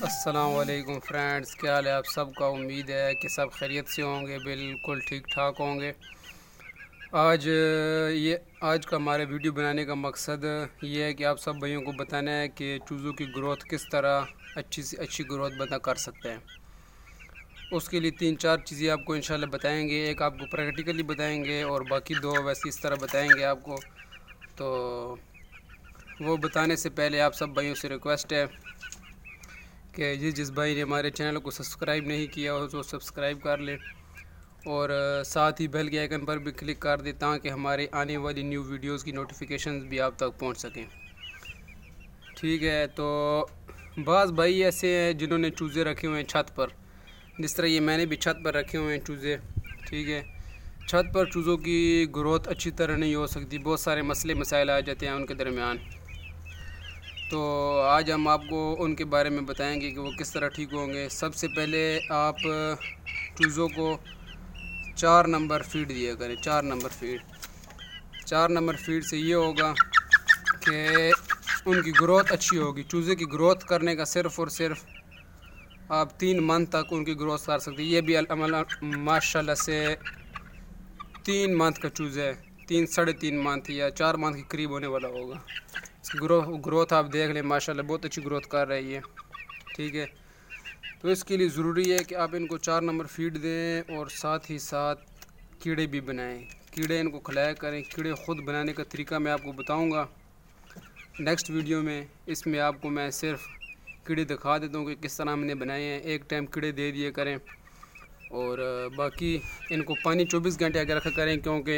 अस्सलाम वालेकुम फ्रेंड्स, क्या हाल है आप सबका। उम्मीद है कि सब खैरियत से होंगे, बिल्कुल ठीक ठाक होंगे। आज का हमारे वीडियो बनाने का मकसद ये है कि आप सब भाइयों को बताना है कि चूज़ों की ग्रोथ किस तरह अच्छी से अच्छी ग्रोथ बना कर सकते हैं। उसके लिए 3-4 चीज़ें आपको इंशाल्लाह बताएंगे। एक आपको प्रैक्टिकली बताएंगे और बाकी दो वैसे इस तरह बताएंगे आपको। तो वो बताने से पहले आप सब भाइयों से रिक्वेस्ट है कि जिस भाई ने हमारे चैनल को सब्सक्राइब नहीं किया हो तो सब्सक्राइब कर ले और साथ ही बेल के आइकन पर भी क्लिक कर दे ताकि हमारे आने वाली न्यू वीडियोस की नोटिफिकेशंस भी आप तक पहुंच सकें। ठीक है, तो बाज़ भाई ऐसे हैं जिन्होंने चूज़े रखे हुए हैं छत पर, जिस तरह ये मैंने भी छत पर रखे हुए हैं चूज़े। ठीक है, छत पर चूज़ों की ग्रोथ अच्छी तरह नहीं हो सकती, बहुत सारे मसले मसाइल आ जाते हैं उनके दरमियान। तो आज हम आपको उनके बारे में बताएंगे कि वो किस तरह ठीक होंगे। सबसे पहले आप चूज़ों को 4 नंबर फीड दिया करें। 4 नंबर फीड से ये होगा कि उनकी ग्रोथ अच्छी होगी। चूज़े की ग्रोथ करने का सिर्फ़ और सिर्फ आप 3 मंथ तक उनकी ग्रोथ कर सकते हैं। ये भी माशाल्लाह से 3 मंथ का चूज़ा है, 3-3.5 मंथ या 4 मंथ के करीब होने वाला होगा। ग्रोथ आप देख लें, माशाल्लाह बहुत अच्छी ग्रोथ कर रही है। ठीक है, तो इसके लिए ज़रूरी है कि आप इनको 4 नंबर फीड दें और साथ ही साथ कीड़े भी बनाएं। कीड़े इनको खिलाया करें। कीड़े ख़ुद बनाने का तरीका मैं आपको बताऊंगा नेक्स्ट वीडियो में। इसमें आपको मैं सिर्फ कीड़े दिखा देता हूँ कि किस तरह हमने बनाए हैं। एक टाइम कीड़े दे दिए करें और बाकी इनको पानी 24 घंटे आगे रखा करें, क्योंकि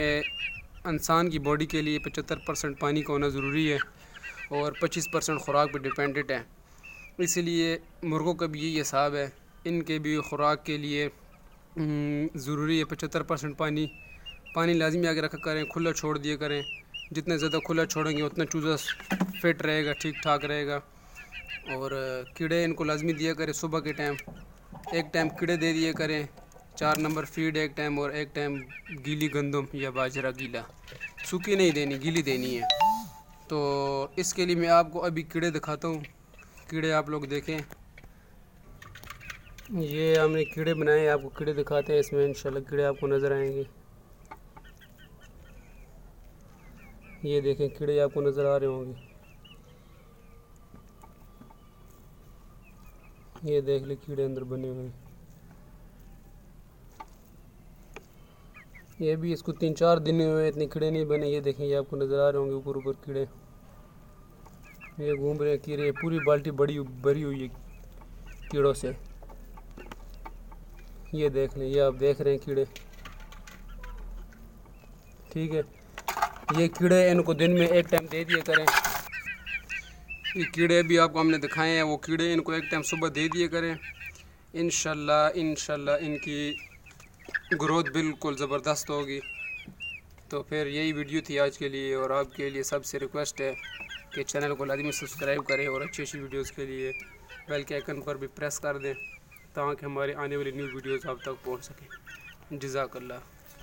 इंसान की बॉडी के लिए 75% पानी का होना ज़रूरी है और 25% खुराक पर डिपेंडेंट है। इसलिए मुर्गों का भी यही हिसाब है, इनके भी खुराक के लिए ज़रूरी है 75% पानी लाजमी आगे रखा करें। खुला छोड़ दिया करें, जितना ज़्यादा खुला छोड़ेंगे उतना चूज़ा फिट रहेगा, ठीक ठाक रहेगा। और कीड़े इनको लाजमी दिया करें सुबह के टाइम। एक टाइम कीड़े दे दिए करें, 4 नंबर फीड एक टाइम, और एक टाइम गीली गंदम या बाजरा गीला, सूखी नहीं देनी, गीली देनी है। तो इसके लिए मैं आपको अभी कीड़े दिखाता हूँ। कीड़े आप लोग देखें, ये हमने कीड़े बनाए, आपको कीड़े दिखाते हैं। इसमें इंशाल्लाह कीड़े आपको नज़र आएंगे। ये देखें, कीड़े आपको नज़र आ रहे होंगे। ये देख ले, कीड़े अंदर बने हुए हैं। ये भी इसको 3-4 दिन हुए, इतने कीड़े नहीं बने। ये देखें, ये आपको नज़र आ रहे होंगे ऊपर ऊपर कीड़े। ये घूम रहे हैं कीड़े, पूरी बाल्टी भरी हुई है कीड़ों से। ये देख लें, ये आप देख रहे हैं कीड़े। ठीक है, ये कीड़े इनको दिन में एक टाइम दे दिया करें। ये कीड़े भी आपको हमने दिखाए हैं, वो कीड़े इनको एक टाइम सुबह दे दिए करें। इंशाल्लाह इनकी ग्रोथ बिल्कुल ज़बरदस्त होगी। तो फिर यही वीडियो थी आज के लिए, और आपके लिए सबसे रिक्वेस्ट है कि चैनल को लाज़मी सब्सक्राइब करें और अच्छी अच्छी वीडियोस के लिए बेल के आइकन पर भी प्रेस कर दें ताकि हमारे आने वाली न्यू वीडियोस आप तक पहुंच सकें। जज़ाकल्लाह।